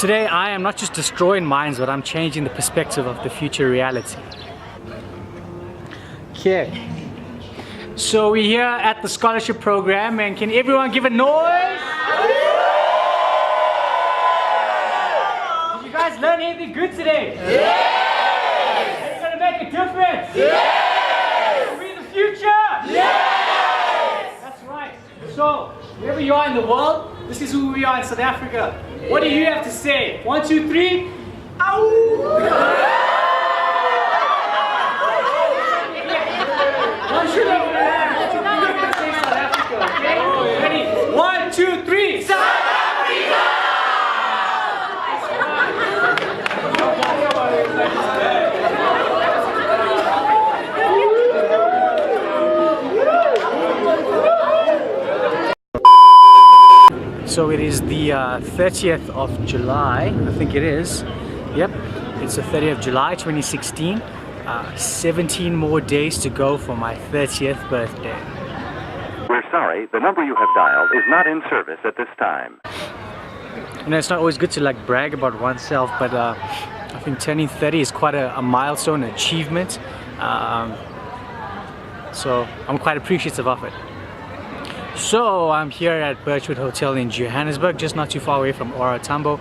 Today I am not just destroying minds, but I'm changing the perspective of the future reality. Okay, so we're here at the scholarship program, and can everyone give a noise? Did you guys learn anything good today? Yes! It's gonna make a difference? Yes! Will be the future? Yes! That's right. So, wherever you are in the world, this is who we are in South Africa. What do you have to say? 1, 2, 3. Ow! Ready? 1, 2, 3. South Africa! So it is the 30th of July, I think it is. Yep, it's the 30th of July 2016. 17 more days to go for my 30th birthday. We're sorry, the number you have dialed is not in service at this time. You know, it's not always good to like brag about oneself, but I think turning 30 is quite a milestone, achievement. So I'm quite appreciative of it. So I'm here at Birchwood Hotel in Johannesburg, just not too far away from Ora Tambo,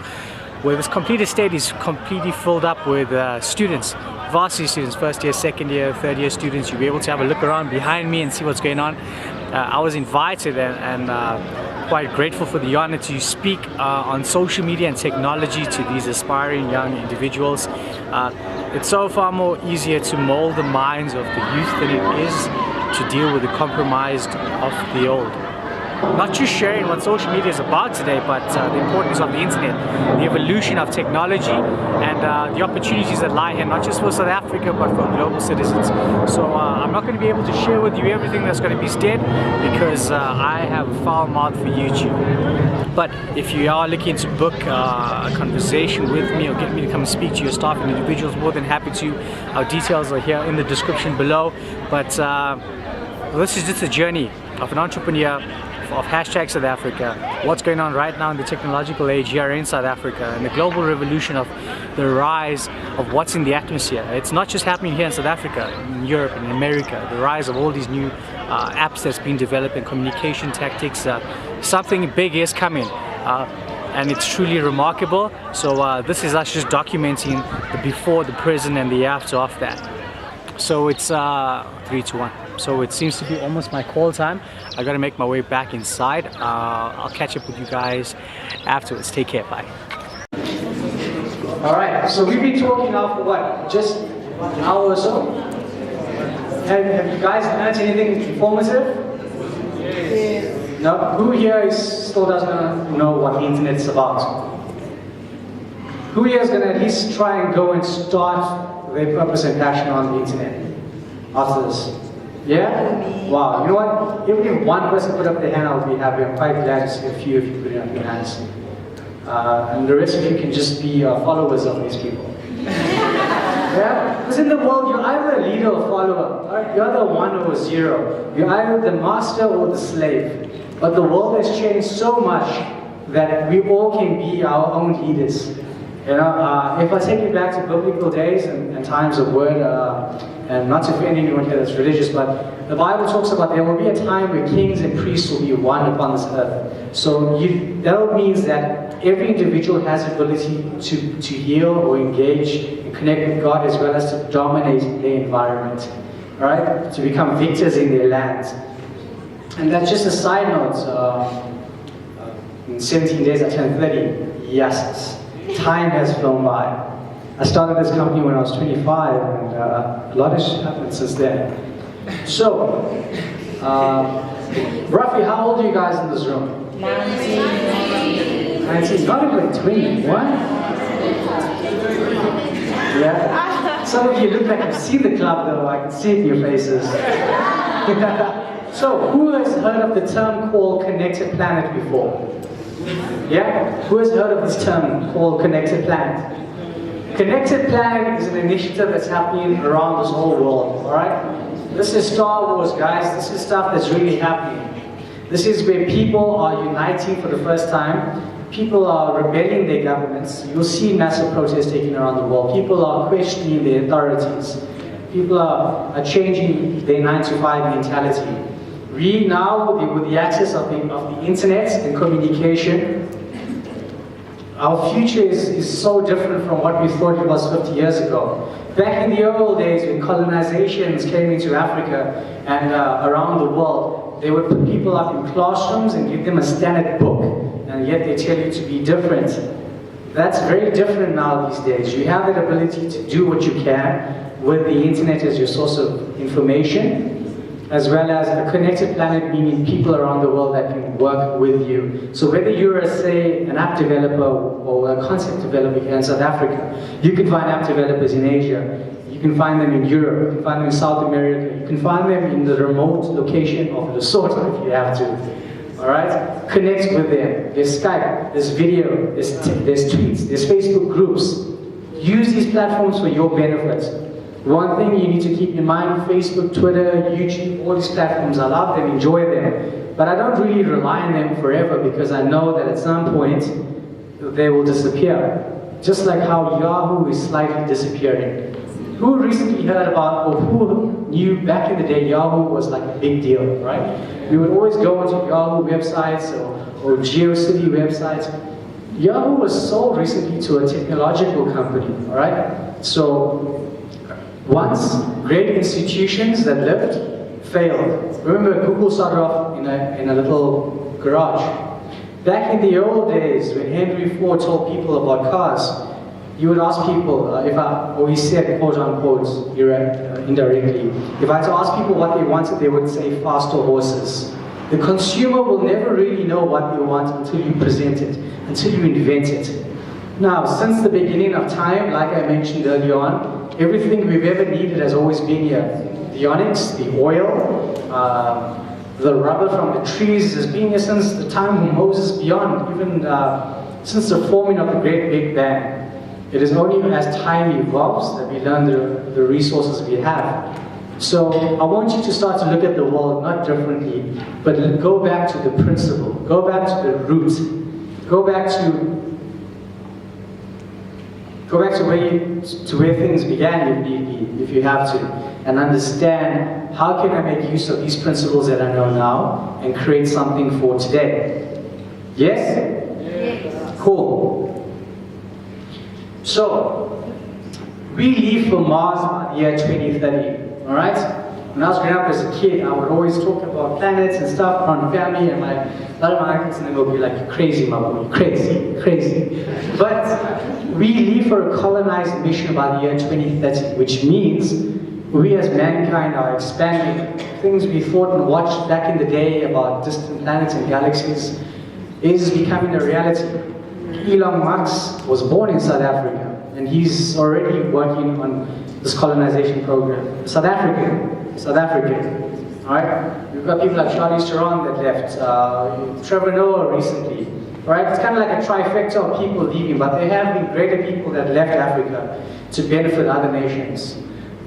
where this complete estate is completely filled up with students, varsity students, first year, second year, third year students. You'll be able to have a look around behind me and see what's going on. I was invited and quite grateful for the honor to speak on social media and technology to these aspiring young individuals. It's so far more easier to mold the minds of the youth than it is to deal with the compromised of the old. Not just sharing what social media is about today, but the importance of the internet, the evolution of technology, and the opportunities that lie here, not just for South Africa, but for global citizens. So I'm not going to be able to share with you everything that's going to be said, because I have a foul mouth for YouTube. But if you are looking to book a conversation with me or get me to come and speak to your staff and individuals, more than happy to. Our details are here in the description below. But this is just a journey of an entrepreneur, of hashtag South Africa, what's going on right now in the technological age here in South Africa, and the global revolution of the rise of what's in the atmosphere. It's not just happening here in South Africa, in Europe and in America, the rise of all these new apps that's been developed and communication tactics. Something big is coming, and it's truly remarkable. So this is us just documenting the before, the present, and the after of that. So it's 3 to 1. So it seems to be almost my call time. I gotta make my way back inside. I'll catch up with you guys afterwards. Take care, bye. Alright, so we've been talking now for what? Just an hour or so? Have you guys learned anything informative? Yes. No? Who here still doesn't know what the internet's about? Who here is gonna at least try and go and start their purpose and passion on the internet after this? Yeah? Wow, you know what? Even if one person put up their hand, I'll be happy. I'm quite glad to see a few of you putting up your hands. And the rest of you can just be followers of these people. Yeah? Because in the world, you're either a leader or follower. Right? You're either 1 or 0. You're either the master or the slave. But the world has changed so much that we all can be our own leaders. You know, if I take you back to biblical days and times of word, and not to offend anyone here that's religious, but the Bible talks about there will be a time where kings and priests will be one upon this earth. So that means that every individual has the ability to heal or engage and connect with God, as well as to dominate their environment, right? To become victors in their land. And that's just a side note. In 17 days I turned 30. Yes. Time has flown by. I started this company when I was 25, and a lot has happened since then. So, roughly how old are you guys in this room? 19. 19, not even 20, what? Yeah? Some of you look like you've seen the club though, I can see it in your faces. So, who has heard of the term called Connected Planet before? Yeah? Who has heard of this term called Connected Planet? Connected Planet is an initiative that's happening around this whole world, alright? This is Star Wars, guys. This is stuff that's really happening. This is where people are uniting for the first time. People are rebelling their governments. You'll see massive protests taking around the world. People are questioning the authorities. People are changing their 9-to-5 mentality. We now, with the access of the internet and communication, our future is so different from what we thought it was 50 years ago. Back in the old days, when colonizations came into Africa and around the world, they would put people up in classrooms and give them a standard book, and yet they tell you to be different. That's very different now these days. You have that ability to do what you can with the internet as your source of information, as well as a connected planet, meaning people around the world that can work with you. So whether you're, say, an app developer or a concept developer here in South Africa, you can find app developers in Asia, you can find them in Europe, you can find them in South America, you can find them in the remote location of Lesotho if you have to. All right? Connect with them. There's Skype, there's video, there's tweets, there's Facebook groups. Use these platforms for your benefit. One thing you need to keep in mind, Facebook, Twitter, YouTube, all these platforms, I love them, enjoy them, but I don't really rely on them forever because I know that at some point they will disappear. Just like how Yahoo is slightly disappearing. Who recently heard about, or who knew back in the day Yahoo was like a big deal, right? We would always go onto Yahoo websites or GeoCity websites. Yahoo was sold recently to a technological company, all right? So, once great institutions that lived failed. Remember, Google started off in a little garage. Back in the old days, when Henry Ford told people about cars, you would ask people, or he said, quote unquote, indirectly, if I had to ask people what they wanted, they would say faster horses. The consumer will never really know what they want until you present it, until you invent it. Now, since the beginning of time, like I mentioned earlier on, everything we've ever needed has always been here. The onyx, the oil, the rubber from the trees has been here since the time of Moses beyond, even since the forming of the Great Big Bang. It is only as time evolves that we learn the resources we have. So I want you to start to look at the world not differently, but go back to the principle, go back to the root, go back to where things began, if need be, if you have to, and understand how can I make use of these principles that I know now and create something for today. Yes? Yes. Cool. So, we leave for Mars by the year 2030, all right? When I was growing up as a kid, I would always talk about planets and stuff around family, and a lot of my uncles and them would be like, "You're crazy, my boy, you're crazy, crazy." But we leave for a colonized mission by the year 2030, which means we as mankind are expanding. Things we thought and watched back in the day about distant planets and galaxies is becoming a reality. Elon Musk was born in South Africa, and he's already working on this colonization program. South African, all right? We've got people like Charlie Theron that left, Trevor Noah recently, right? It's kind of like a trifecta of people leaving, but there have been greater people that left Africa to benefit other nations.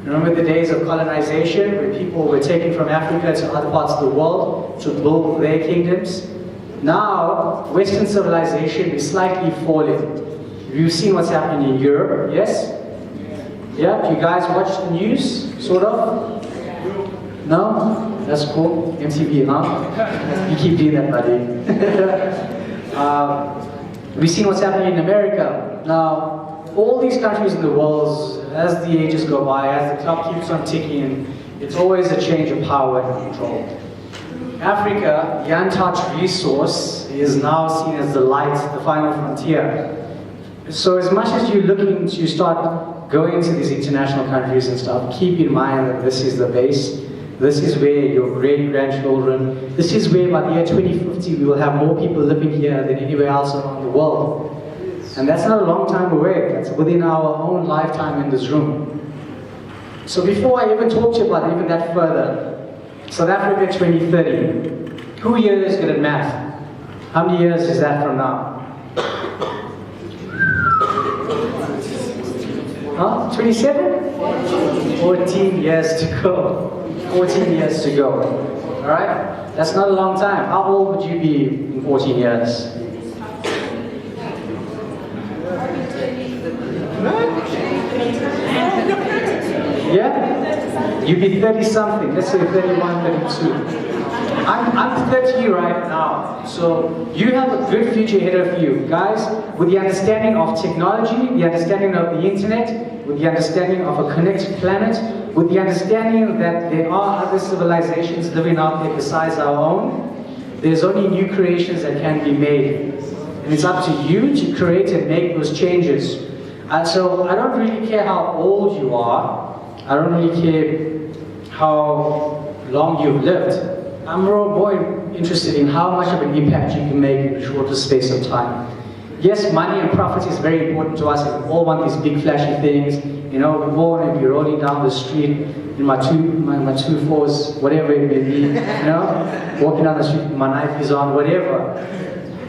Remember the days of colonization, where people were taken from Africa to other parts of the world to build their kingdoms? Now, Western civilization is slightly falling. You've seen what's happening in Europe, yes? Yeah, you guys watch the news, sort of? No? That's cool. MTV, huh? You keep doing that, buddy. We've seen what's happening in America. Now, all these countries in the world, as the ages go by, as the clock keeps on ticking, it's always a change of power and control. Africa, the untouched resource, is now seen as the light, the final frontier. So as much as you're looking to start going to these international countries and stuff, keep in mind that this is the base. This is where your great-grandchildren, this is where by the year 2050 we will have more people living here than anywhere else around the world. And that's not a long time away. That's within our own lifetime in this room. So before I even talk to you about even that further, South Africa 2030. Who here is good at math? How many years is that from now? Huh? 27? 14 years to go. 14 years to go. Alright? That's not a long time. How old would you be in 14 years? Yeah? You'd be 30 something, let's say 31, 32. I'm 30 right now, so you have a good future ahead of you. Guys, with the understanding of technology, the understanding of the internet, with the understanding of a connected planet, with the understanding that there are other civilizations living out there besides our own, there's only new creations that can be made. And it's up to you to create and make those changes. So I don't really care how old you are. I don't really care how long you've lived. I'm more interested in how much of an impact you can make in a shorter space of time. Yes, money and profit is very important to us, and we all want these big flashy things. You know, we all want to be rolling down the street in my two fours, whatever it may be, you know, walking down the street with my Nikes on, whatever.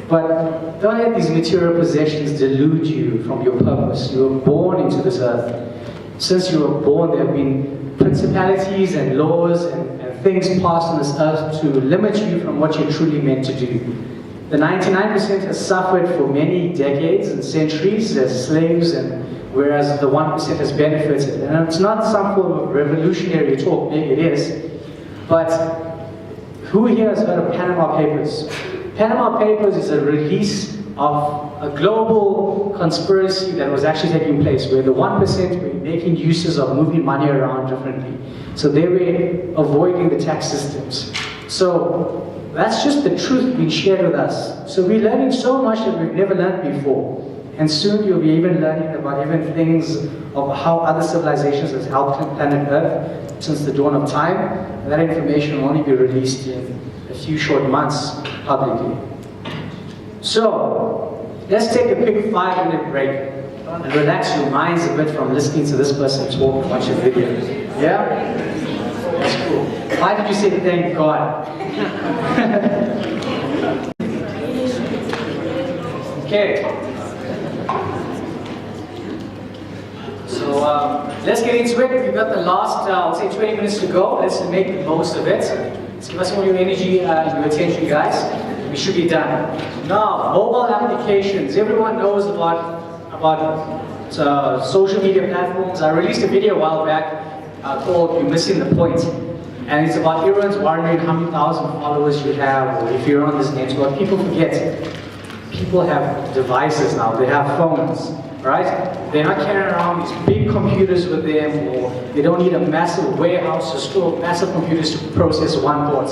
But don't let these material possessions delude you from your purpose. You were born into this earth. Since you were born, there have been principalities and laws and things passed on this earth to limit you from what you're truly meant to do. The 99% has suffered for many decades and centuries as slaves, and whereas the 1% has benefited. And it's not some form of revolutionary talk, maybe it is, but who here has heard of Panama Papers? Panama Papers is a release of a global conspiracy that was actually taking place, where the 1% were making uses of moving money around differently. So they were avoiding the tax systems. So that's just the truth being shared with us. So we're learning so much that we've never learned before. And soon you'll be even learning about even things of how other civilizations have helped planet Earth since the dawn of time. And that information will only be released in a few short months publicly. So let's take a quick 5-minute break and relax your minds a bit from listening to this person talk and watch a video. Yeah? That's cool. Why did you say thank God? Okay. So let's get into it. We've got the last, I'll say 20 minutes to go. Let's make the most of it. Let's give us all your energy and your attention, guys. We should be done. Now, mobile applications. Everyone knows about social media platforms. I released a video a while back called "You're Missing the Point," and it's about everyone's wondering how many thousand followers you have, or if you're on this network. People forget. People have devices now. They have phones, right? They're not carrying around these big computers with them, or they don't need a massive warehouse to store massive computers to process one port.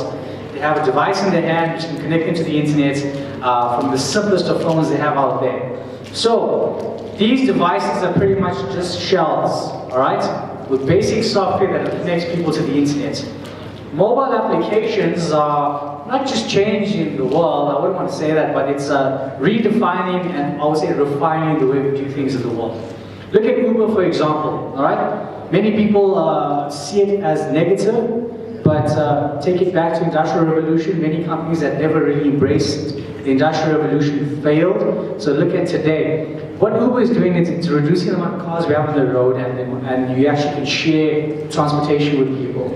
They have a device in their hand which can connect into the internet from the simplest of phones they have out there. So these devices are pretty much just shells, all right, with basic software that connects people to the internet. Mobile applications are not just changing the world, I wouldn't want to say that, but it's redefining and I would say refining the way we do things in the world. Look at Uber, for example, all right? Many people see it as negative, but take it back to Industrial Revolution. Many companies that never really embraced the Industrial Revolution failed. So look at today. What Uber is doing is it's reducing the amount of cars we have on the road, and you actually can share transportation with people.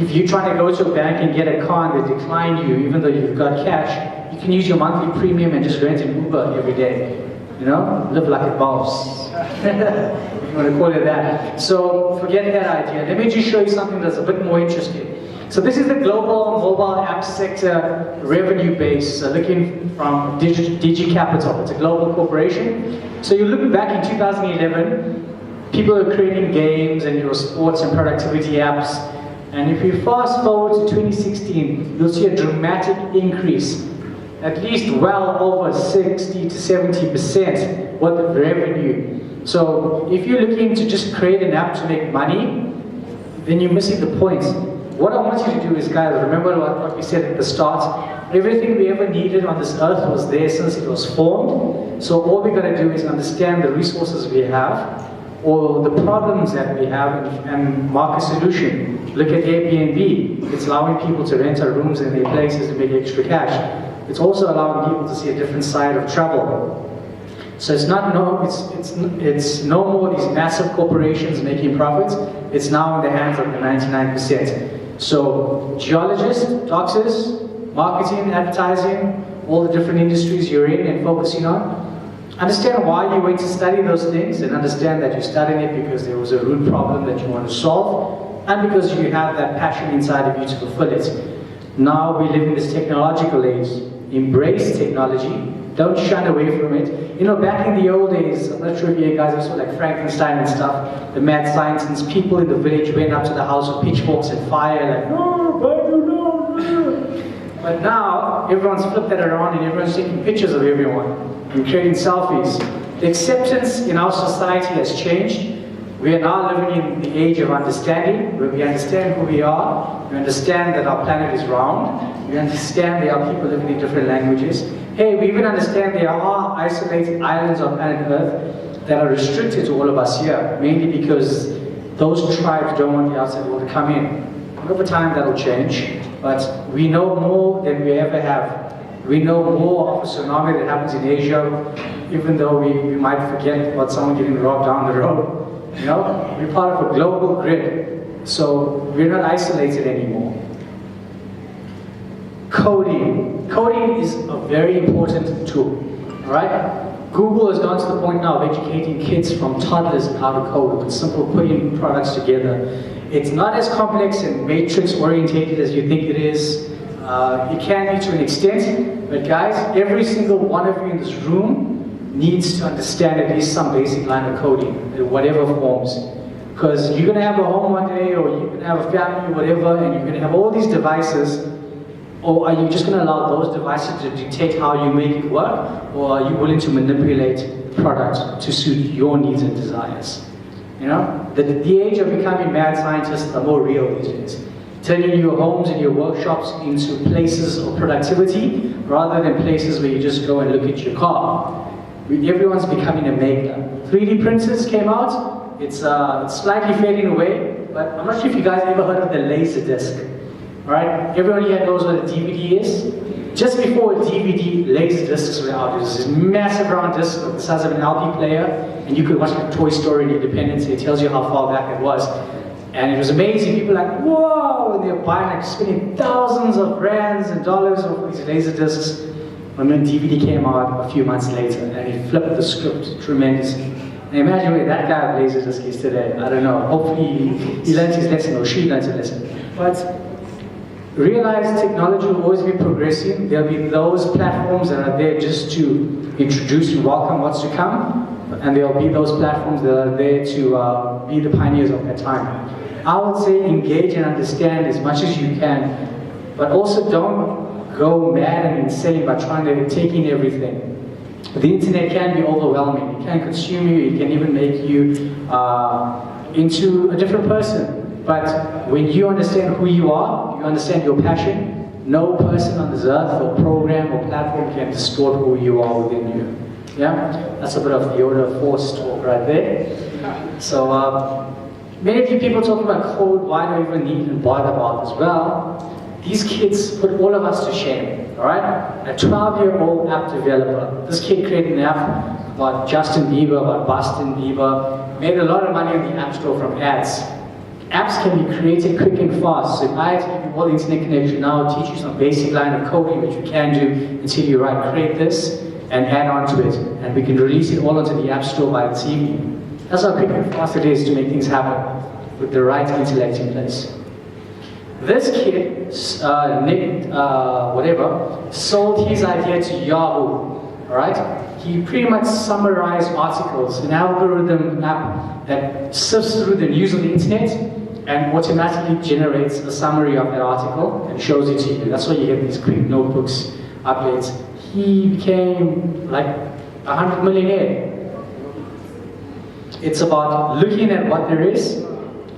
If you're trying to go to a bank and get a car and they decline you, even though you've got cash, you can use your monthly premium and just rent an Uber every day. You know, live like a boss, if you want to call it that. So forget that idea. Let me just show you something that's a bit more interesting. So this is the global mobile app sector revenue base, looking from Digi Capital. It's a global corporation. So you look back in 2011, people are creating games and your sports and productivity apps. And if you fast forward to 2016, you'll see a dramatic increase, at least well over 60 to 70% worth of revenue. So if you're looking to just create an app to make money, then you're missing the point. What I want you to do is, guys, remember what we said at the start. Everything we ever needed on this earth was there since it was formed. So all we got to do is understand the resources we have, or the problems that we have, and mark a solution. Look at Airbnb. It's allowing people to rent out rooms in their places to make extra cash. It's also allowing people to see a different side of travel. So it's no more these massive corporations making profits. It's now in the hands of the 99%. So geologists, doctors, marketing, advertising, all the different industries you're in and focusing on, Understand why you went to study those things, and understand that you're studying it because there was a root problem that you want to solve, and because you have that passion inside of you to fulfill it. Now we live in this technological age. Embrace technology. Don't shun away from it. You know, back in the old days, I'm not sure if you guys ever saw like Frankenstein and stuff, the mad scientists, people in the village went up to the house with pitchforks and fire, like, no, no. But now, everyone's flipped that around and everyone's taking pictures of everyone and creating selfies. The acceptance in our society has changed. We are now living in the age of understanding, where we understand who we are, we understand that our planet is round, we understand there are people living in different languages. Hey, we even understand there are isolated islands on planet Earth that are restricted to all of us here, mainly because those tribes don't want the outside world to come in. And over time that'll change, but we know more than we ever have. We know more of a tsunami that happens in Asia, even though we might forget about someone getting robbed down the road. You know, we're part of a global grid, so we're not isolated anymore. Coding. Coding is a very important tool, all right? Google has gone to the point now of educating kids from toddlers on how to code with simple putting products together. It's not as complex and matrix-orientated as you think it is. It can be to an extent, but guys, every single one of you in this room needs to understand at least some basic line of coding, in whatever forms. Because you're going to have a home one day, or you're going to have a family, or whatever, and you're going to have all these devices, or are you just going to allow those devices to dictate how you make it work, or are you willing to manipulate the product to suit your needs and desires? You know, the age of becoming mad scientists are more real these days. Turning your homes and your workshops into places of productivity, rather than places where you just go and look at your car. Everyone's becoming a maker. 3D printers came out. It's slightly fading away, but I'm not sure if you guys ever heard of the laser disc. Right? Everyone here knows what a DVD is. Just before a DVD, laser discs were out. It was this massive round disc the size of an LP player, and you could watch like Toy Story and Independence. It tells you how far back it was. And it was amazing. People were like, whoa! And they were buying, like, spending thousands of rands and dollars over these laser discs. And then DVD came out a few months later, and he flipped the script tremendously. And imagine where that guy with Laserdisc is today. I don't know. Hopefully he learned his lesson, or she learned his lesson. But realize technology will always be progressing. There'll be those platforms that are there just to introduce and welcome what's to come, and there'll be those platforms that are there to be the pioneers of that time. I would say engage and understand as much as you can, but also don't go mad and insane by trying to take in everything. The internet can be overwhelming. It can consume you. It can even make you into a different person. But when you understand who you are, you understand your passion, no person on this earth or program or platform can distort who you are within you. Yeah? That's a bit of the order of force talk right there. So many of you people talking about code, why do we even need and bother about as well? These kids put all of us to shame, all right? A 12-year-old app developer. This kid created an app about Justin Bieber, about Boston Bieber, made a lot of money on the App Store from ads. Apps can be created quick and fast. So if I had to give you all the internet connection now, teach you some basic line of coding, which you can do, and tell you, right, create this, and add on to it, and we can release it all onto the App Store by this evening. That's how quick and fast it is to make things happen with the right intellect in place. This kid, Nick, sold his idea to Yahoo, alright? He pretty much summarized articles, an algorithm app that sifts through the news on the internet and automatically generates a summary of that article and shows it to you. That's why you get these quick notebooks updates. He became like 100 millionaire. It's about looking at what there is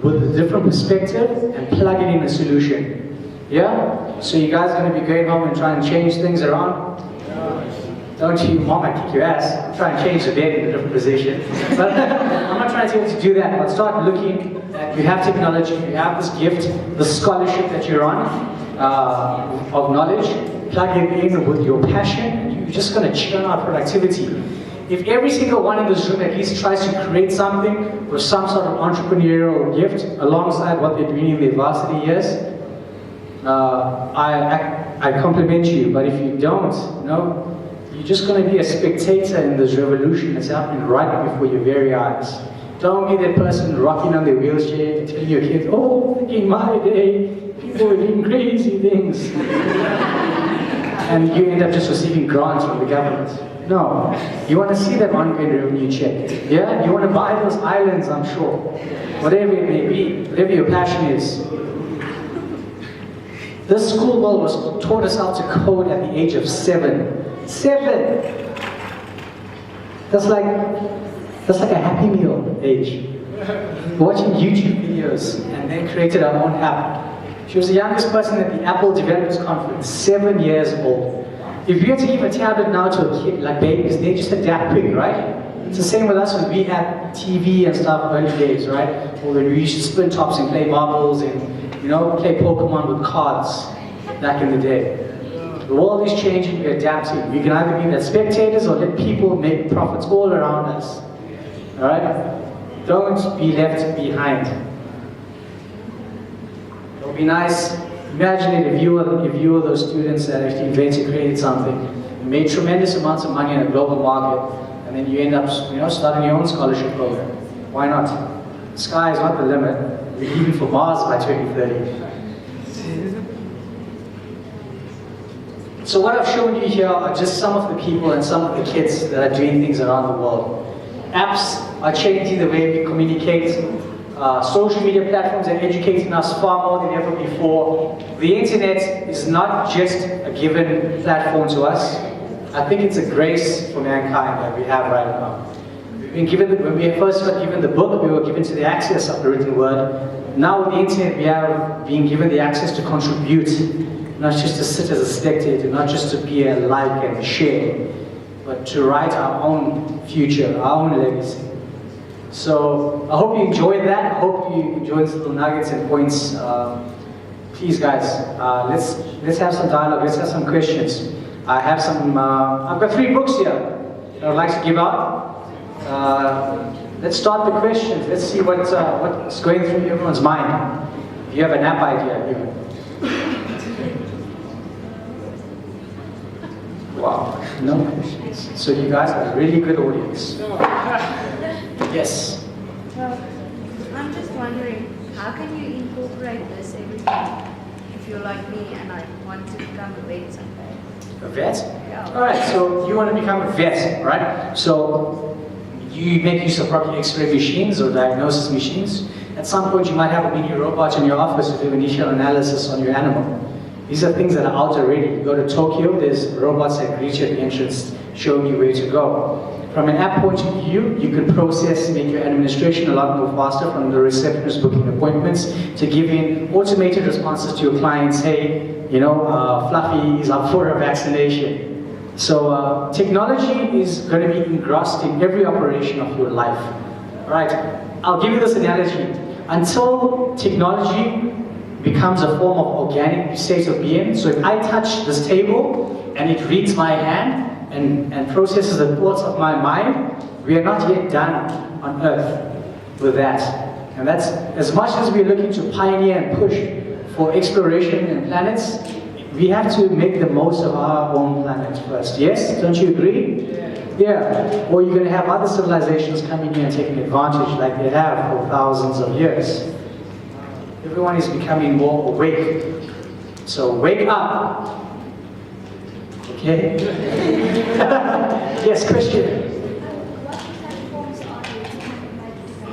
with a different perspective and plugging in a solution. Yeah? So you guys are going to be going home and trying to change things around? Don't you, mom, I kick your ass. I'm trying to change the bed in a different position. But I'm not trying to tell you to do that, but start looking at, you have technology, you have this gift, the scholarship that you're on, of knowledge, plug it in with your passion, and you're just going to churn out productivity. If every single one in this room at least tries to create something with some sort of entrepreneurial gift alongside what they're doing in their varsity years, I compliment you. But if you don't, You're just going to be a spectator in this revolution that's happening right before your very eyes. Don't be that person rocking on their wheelchair, telling your kids, oh, in my day, people were doing crazy things. And you end up just receiving grants from the government. No, you want to see that ongoing revenue check. Yeah, you want to buy those islands, I'm sure. Whatever it may be, whatever your passion is. This school world was taught us how to code at the age of 7. 7! That's like a Happy Meal age. Watching YouTube videos and then created our own app. She was the youngest person at the Apple Developers Conference, 7 years old. If you had to give a tablet now to a kid, like babies, they just adapt quick, right? It's the same with us when we had TV and stuff early days, right? Or when we used to spin tops and play marbles and, you know, play Pokemon with cards back in the day. The world is changing, we're adapting. We can either be the spectators or let people make profits all around us. Alright? Don't be left behind. It would be nice. Imagine it if you were those students that actually invented, created something, you made tremendous amounts of money in a global market, and then you end up, starting your own scholarship program. Why not? The sky is not the limit. We're leaving for Mars by 2030. So what I've shown you here are just some of the people and some of the kids that are doing things around the world. Apps are changing the way we communicate. Social media platforms are educating us far more than ever before. The internet is not just a given platform to us. I think it's a grace for mankind that we have right now. We've been given, when we first got given the book, we were given to the access of the written word. Now with the internet, we are being given the access to contribute, not just to sit as a spectator, not just to be a like and a share, but to write our own future, our own legacy. So I hope you enjoyed that. I hope you enjoyed these little nuggets and points. Please, guys, let's have some dialogue. Let's have some questions. I have some. I've got 3 books here that I'd like to give out. Let's start the questions. Let's see what's going through everyone's mind. If you have an app idea, even. Wow, no questions. So you guys are a really good audience. Yes. Well, I'm just wondering, how can you incorporate this every day if you're like me and I want to become a vet someday? A vet? Yeah. Alright, so you want to become a vet, right? So you make use of probably X-ray machines or diagnosis machines. At some point you might have a mini robot in your office to do initial analysis on your animal. These are things that are out already. You go to Tokyo, there's robots that greet you at the entrance showing you where to go. From an app point of view, you can make your administration a lot more faster, from the receptionist booking appointments to giving automated responses to your clients. Hey, Fluffy is up for a vaccination. So technology is going to be engrossed in every operation of your life. All right, I'll give you this analogy. Until technology becomes a form of organic state of being, so if I touch this table and it reads my hand, and processes the thoughts of my mind, we are not yet done on Earth with that. And that's, as much as we're looking to pioneer and push for exploration in planets, we have to make the most of our own planet first. Yes? Don't you agree? Yeah. Or you're going to have other civilizations coming in and taking advantage like they have for thousands of years. Everyone is becoming more awake. So wake up. Okay? Yes, Christian. What platforms are there to kind of like develop your mind?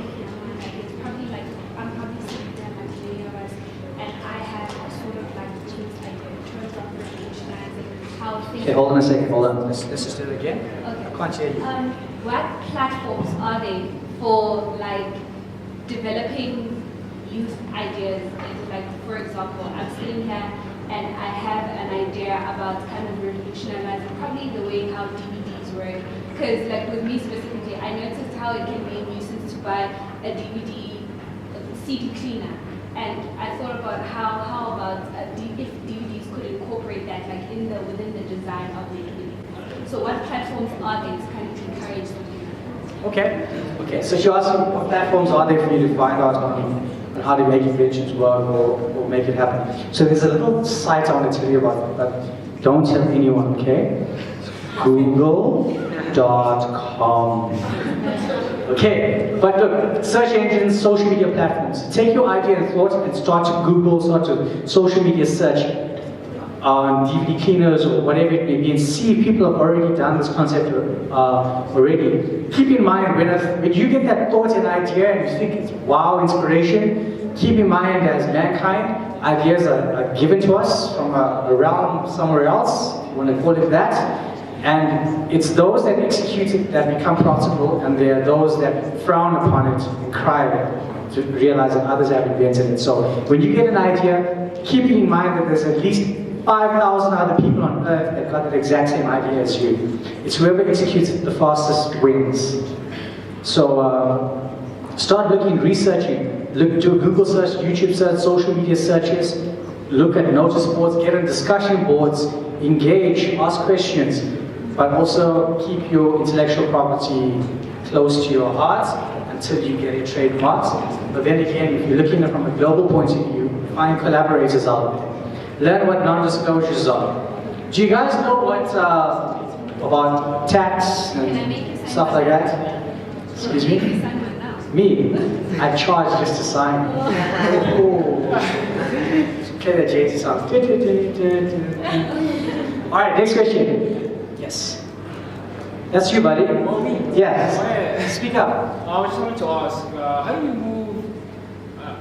Like it's probably like, I'm probably sitting there like videos and I have a sort of like things like in terms of revolutionizing how things... Okay, hold on a second, hold on. Let's just do it again. Okay. I can't hear you. What platforms are there for like developing youth ideas? Like, for example, I'm sitting here and I have an idea about kind of revolutionizing probably the way how DVDs work. Because like with me specifically, I noticed how it can be a nuisance to buy a CD cleaner. And I thought about how about if DVDs could incorporate that like within the design of the DVD. So what platforms are there to kind of encourage something like that? Okay, so you're asking what platforms are there for you to find out on how to make inventions work or make it happen. So there's a little site I want to tell you about, but don't tell anyone, okay? Google.com. Okay, but look, search engines, social media platforms. Take your idea and thought and start to Google, start to social media search on DVD cleaners or whatever it may be, and see if people have already done this concept already. Keep in mind, when you get that thought and idea and you think it's wow, inspiration, keep in mind as mankind, ideas are given to us from a realm somewhere else, if you want to call it that, and it's those that execute it that become profitable, and there are those that frown upon it and cry to realize that others have invented it. So when you get an idea, keep in mind that there's at least 5,000 other people on earth that got the exact same idea as you. It's whoever executes it the fastest wins. So start looking, researching. Do a Google search, YouTube search, social media searches. Look at notice boards, get on discussion boards, engage, ask questions, but also keep your intellectual property close to your heart until you get it trademarked. But then again, if you're looking at it from a global point of view, find collaborators out there. Learn what non-disclosures are. Do you guys know what about tax and stuff like that? Excuse me? Me? I charge just to sign. Oh. Play the Jay-Z song. Alright, next question. Yes. That's you, buddy. Oh, me? Yes. Speak up. I just wanted to ask, how do we move,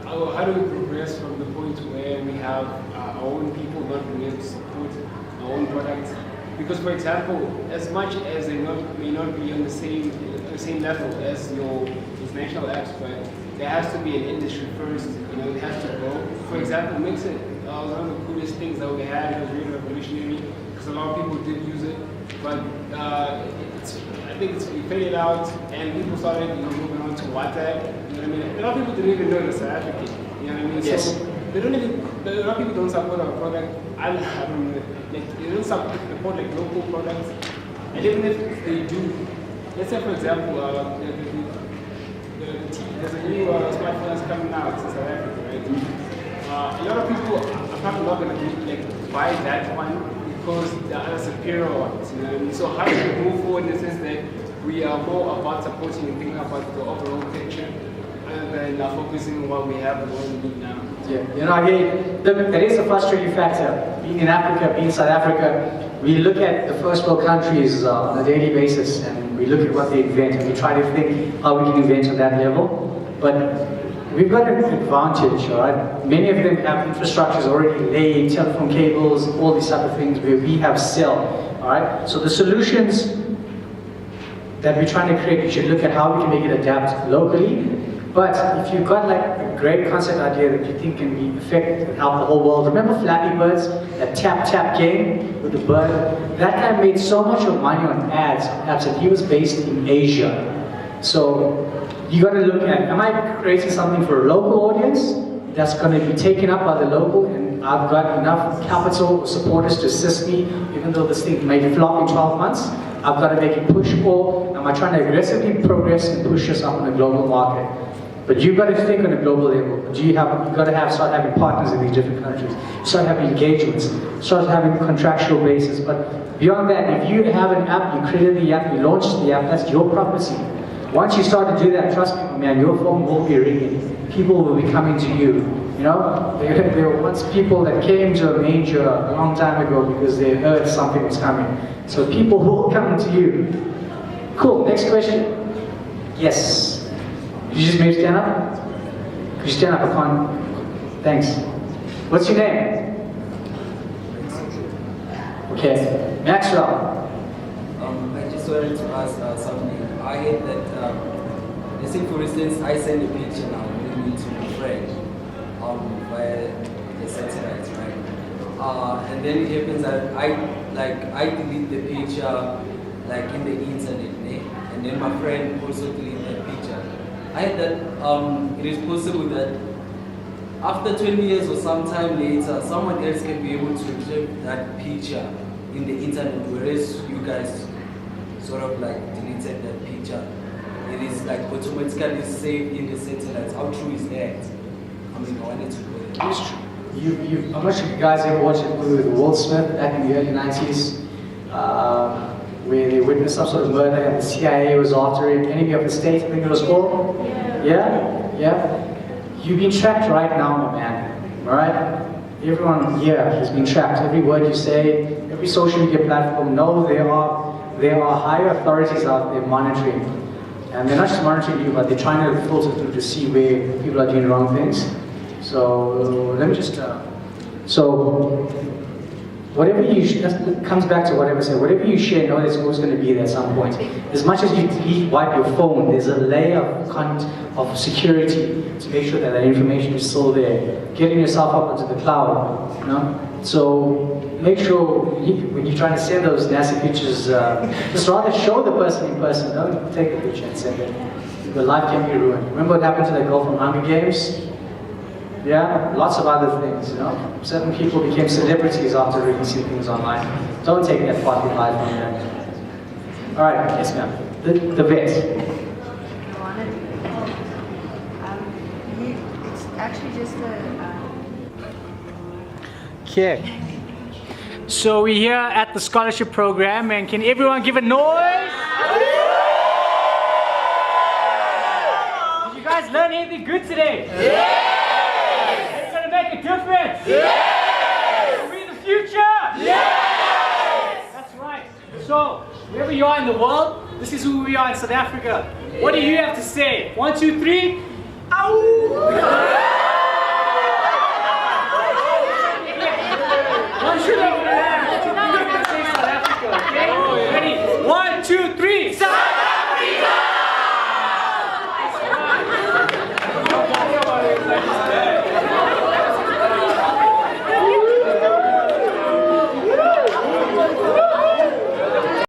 how do we progress from the point where we have our own people not being able to support our own products? Because, for example, as much as they may not be on the same level as your international apps, but there has to be an industry first. It has to grow. For example, Mixit was one of the coolest things that we had. It was really revolutionary because a lot of people did use it, but I think we faded out, and people started moving on to WhatsApp. You know what I mean? A lot of people didn't even know the South African. You know what I mean? Yes. So they don't even. A lot of people don't support our product. I don't know. They don't support like local products, and even if they do, let's say for example, there's a new smartphone that's coming out in South Africa, right? A lot of people are probably not going to buy that one because there are superior ones. You know what I mean? So how do we move forward in the sense that we are more about supporting and thinking about the overall picture rather than focusing on what we have and what we need now? Yeah, it is a frustrating factor. Being in Africa, being in South Africa, we look at the first world countries on a daily basis, and we look at what they invent, and we try to think how we can invent on that level. But we've got an advantage, all right? Many of them have infrastructures already laid, telephone cables, all these type of things, where we have cell, all right? So the solutions that we're trying to create, we should look at how we can make it adapt locally. But if you've got like a great concept idea that you think can be effective and help the whole world, remember Flappy Birds, that tap game with the bird? That guy made so much of money on ads, and he was based in Asia. So you got to look at, am I creating something for a local audience that's going to be taken up by the local, and I've got enough capital supporters to assist me, even though this thing may flop in 12 months? I've got to make it push, or am I trying to aggressively progress and push us up on a global market? But you've got to think on a global level. You've got to start having partners in these different countries. Start having engagements. Start having contractual basis. But beyond that, if you have an app, you created the app, you launched the app, that's your property. Once you start to do that, trust me, man, your phone will be ringing. People will be coming to you. You know, there were once people that came to a manger a long time ago because they heard something was coming. So people will come to you. Cool. Next question. Yes. Did you just maybe stand up? Could you stand up upon? Thanks. What's your name? Okay. Maxwell. I just wanted to ask something. I heard that, let's say for instance, I send a picture now maybe to my friend via the satellite, right? And then it happens that I delete the picture like in the internet, and then my friend also delete that picture. I heard that it is possible that after 20 years or sometime later, someone else can be able to retrieve that picture in the internet, whereas you guys sort of like deleted that picture. It is like automatically saved in the satellites. How true is that? I mean, I wanted to know that. It's true. I'm not sure if you guys ever watched a movie with Will Smith back in the early 90s. where they witnessed some sort of murder and the CIA was after it. Enemy of the state, I think it was called. Yeah? Yeah? You've been tracked right now, my man. Alright? Everyone here has been tracked. Every word you say, every social media platform, no, there are higher authorities out there monitoring. And they're not just monitoring you, but they're trying to filter through to see where people are doing wrong things. So let me just, whatever you, that comes back to whatever I said, whatever you share, know it's always going to be there at some point. As much as you delete, wipe your phone, there's a layer of security to make sure that that information is still there. Getting yourself up onto the cloud, you know? So make sure when you're trying to send those nasty pictures, just rather show the person in person, don't take a picture and send it. Your life can be ruined. Remember what happened to that girl from Hunger Games? Yeah, lots of other things, you know. Certain people became celebrities after releasing things online. Don't take that part in life on that. Alright, yes ma'am. The vet. It's actually just a... Okay. So we're here at the scholarship program, and can everyone give a noise? Did you guys learn anything good today? Yeah! Make a difference? Yes! We're the future? Yes! That's right. So, wherever you are in the world, this is who we are in South Africa. What do you have to say? 1, 2, 3. Ow!